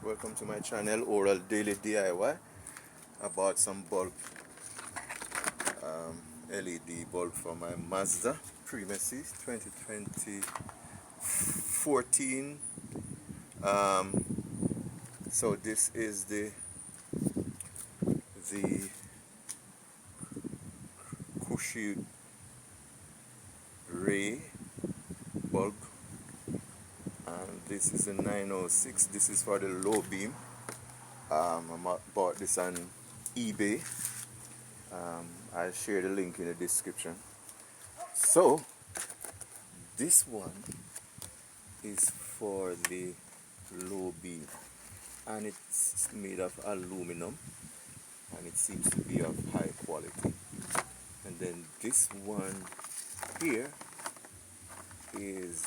welcome to my channel, Oral Daily DIY. I bought some bulb, LED bulb from my Mazda Primacy 2014. So this is the Cushy Ray bulb, and this is a 906. This is for the low beam. I bought this on eBay. I'll share the link in the description. So this one is for the low beam, and it's made of aluminum, and it seems to be of high quality. And then this one here is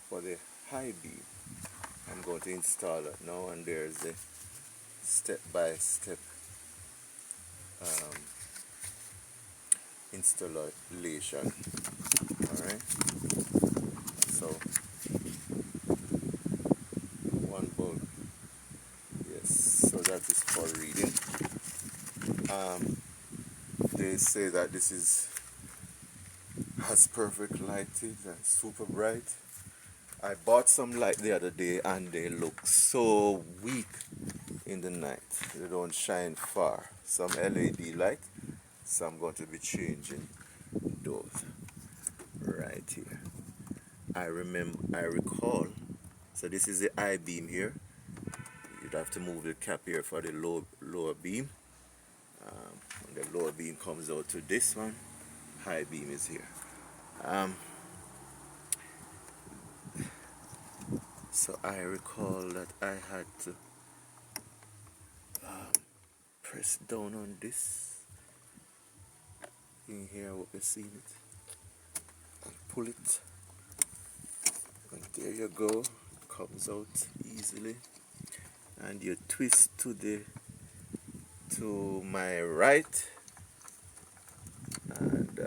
for the high beam. I'm going to install it now, and there's a step-by-step installation. Alright, so one bulb, yes, so that is for reading. They say that this has perfect lighting and super bright. I bought some light the other day and they look so weak in the night. They don't shine far. Some LED light, so I'm going to be changing those right here. I recall, so this is the I beam here. You'd have to move the cap here for the lower beam. When the lower beam comes out to this one, high beam is here. So I recall that I had to press down on this in here, what you see it, and pull it, and there you go. It comes out easily, and you twist to my right, and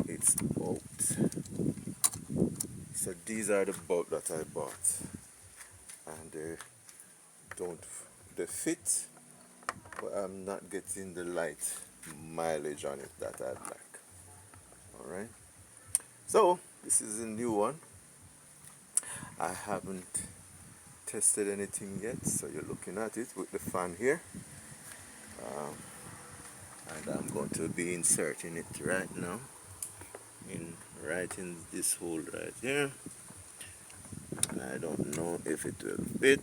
it's out. So these are the bulb that I bought, and they fit, but I'm not getting the light mileage on it that I'd like. Alright, so this is a new one. I haven't tested anything yet, so you're looking at it with the fan here, and I'm going to be inserting it right now right in this hole right here, and I don't know if it will fit,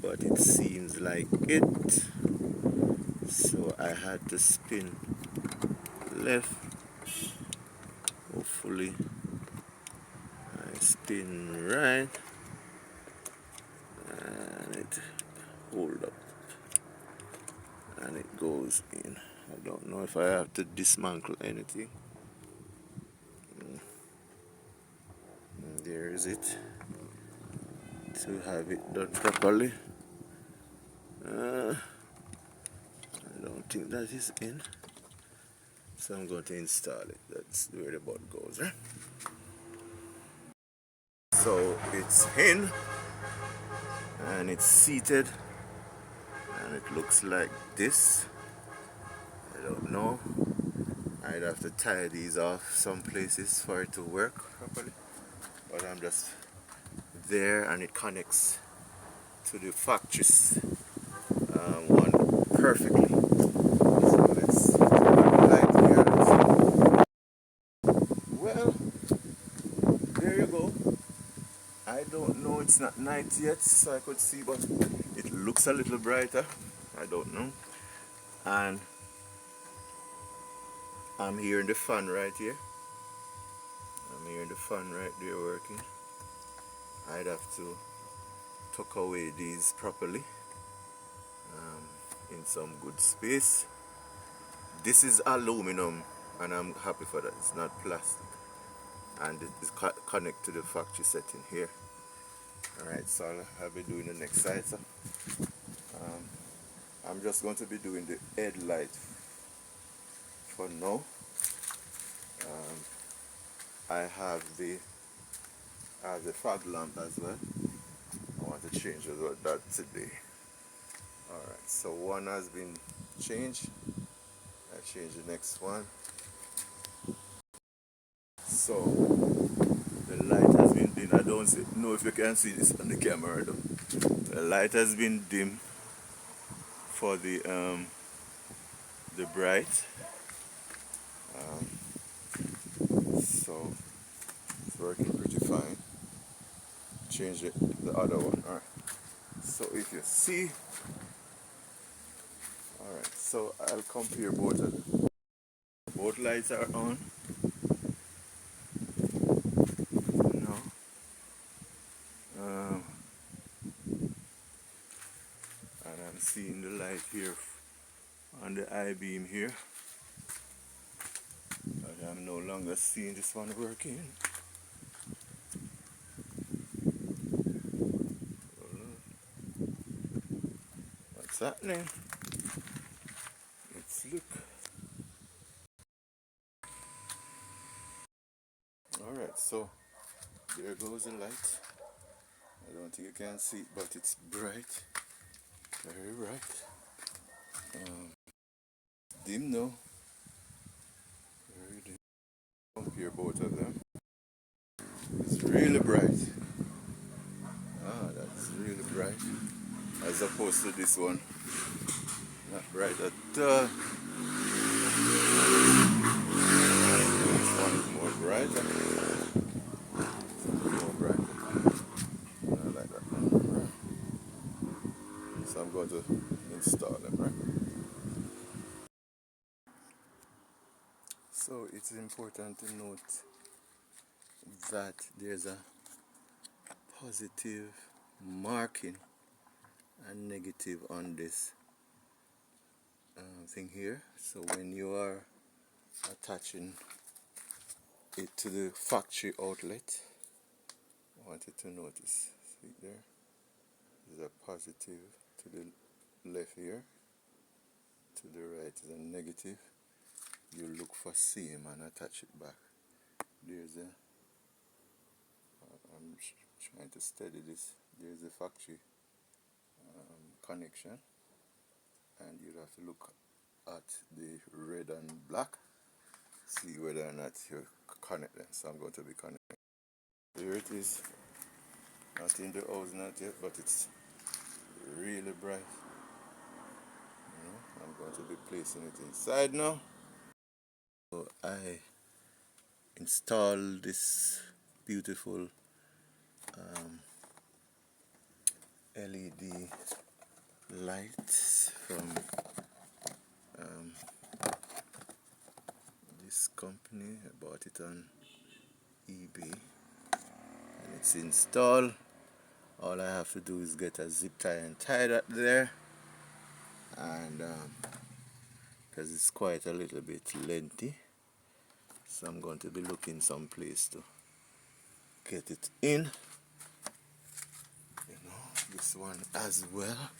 but it seems like it. So I had to spin left. Hopefully I spin right and it hold up and it goes in. I don't know if I have to dismantle anything. There is it, to have it done properly. I don't think that is in, so I'm going to install it. That's where the bulb goes, right? So it's in and it's seated, and it looks like this. I don't know, I'd have to tie these off some places for it to work properly, but I'm just there, and it connects to the factory's one perfectly. So let's light here. Well, there you go. I don't know, it's not night yet, so I could see, but it looks a little brighter. I don't know. And I'm hearing the fan right here. I'm hearing the fan right there working. I'd have to tuck away these properly in some good space. This is aluminum, and I'm happy for that. It's not plastic, and it is connected to the factory setting here. Alright, so I'll be doing the next side. So I'm just going to be doing the headlight for now. I have the has a fog lamp as well. I want to change that today. Alright, so one has been changed. I change the next one. So the light has been dim. I don't know if you can see this on the camera though. The light has been dim for the bright. So it's working pretty fine. Change the other one. Alright. So if you see, alright, so I'll compare both of them. Both lights are on. No. And I'm seeing the light here on the I-beam here. But I'm no longer seeing this one working. What's happening? Let's look. Alright, so there goes the light. I don't think you can see it, but it's bright. Very bright. Dim now. Very dim. Compare both of them. It's really bright. Ah, that's really bright. As opposed to this one. Not bright at all. This one is more brighter. More bright. I like that one. So I'm going to install them, right? So it's important to note that there's a positive marking and negative on this thing here. So when you are attaching it to the factory outlet, I want you to notice, see there, there's a positive to the left here, to the right is a negative. You look for same and attach it back. There's a, I'm trying to steady this, there's a factory connection, and you have to look at the red and black, see whether or not you connect them. So I'm going to be connecting. Here it is, not in the house not yet, but it's really bright. I'm going to be placing it inside now. So I installed this beautiful LED lights from this company. I bought it on eBay, and it's installed. All I have to do is get a zip tie and tie that there, and because it's quite a little bit lengthy, so I'm going to be looking some place to get it in. You know, this one as well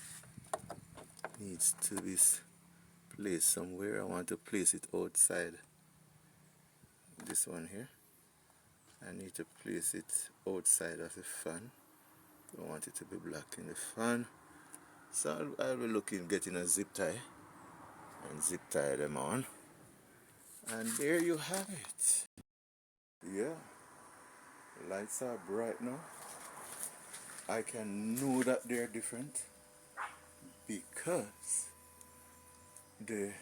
needs to be placed somewhere. I want to place it outside this one here. I need to place it outside of the fan. I want it to be blocking the fan. So I'll be looking, getting a zip tie and zip tie them on. And there you have it. Yeah, lights are bright now. I can know that they're different because the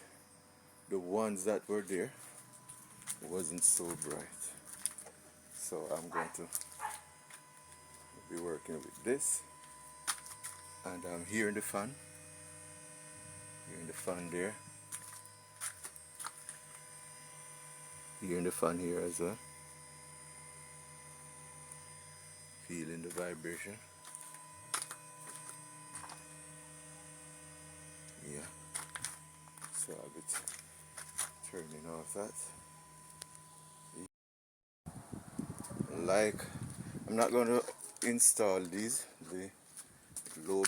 ones that were there wasn't so bright. So I'm going to be working with this, and I'm hearing the fan. Hearing the fan there. Hearing the fan here as well. Feeling the vibration. Yeah. So I'll be turning off that. Like, I'm not going to install these, the low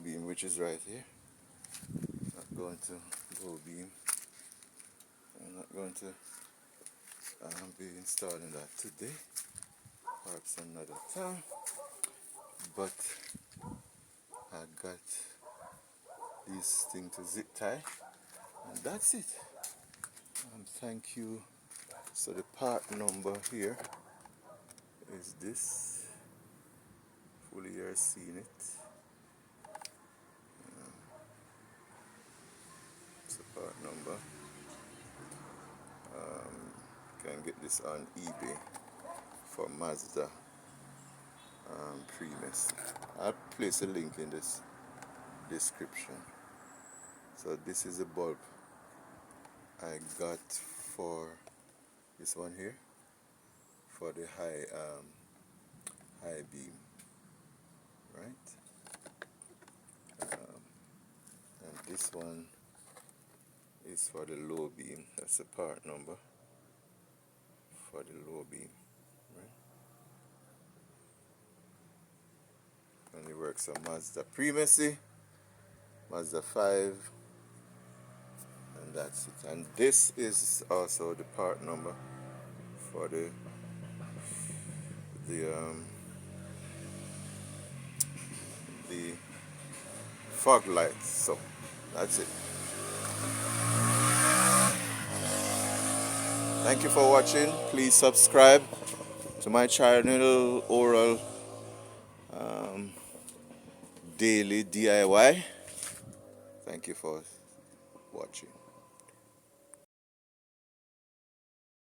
beam, which is right here. Not going to low beam. I'm not going to I'll be installing that today, perhaps another time. But I got this thing to zip tie, and that's it. Thank you. So the part number here is this. Hopefully you're seeing it. It's a part number. You can get this on eBay for Mazda Primus. I'll place a link in this description. So this is a bulb I got for this one here, for the high beam, right? And this one is for the low beam. That's the part number for the low beam, right? And it works on Mazda Primus, Mazda 5, and that's it. And this is also the part number for the fog lights. So that's it. Thank you for watching. Please subscribe to my channel, Oral Daily DIY. Thank you for watching.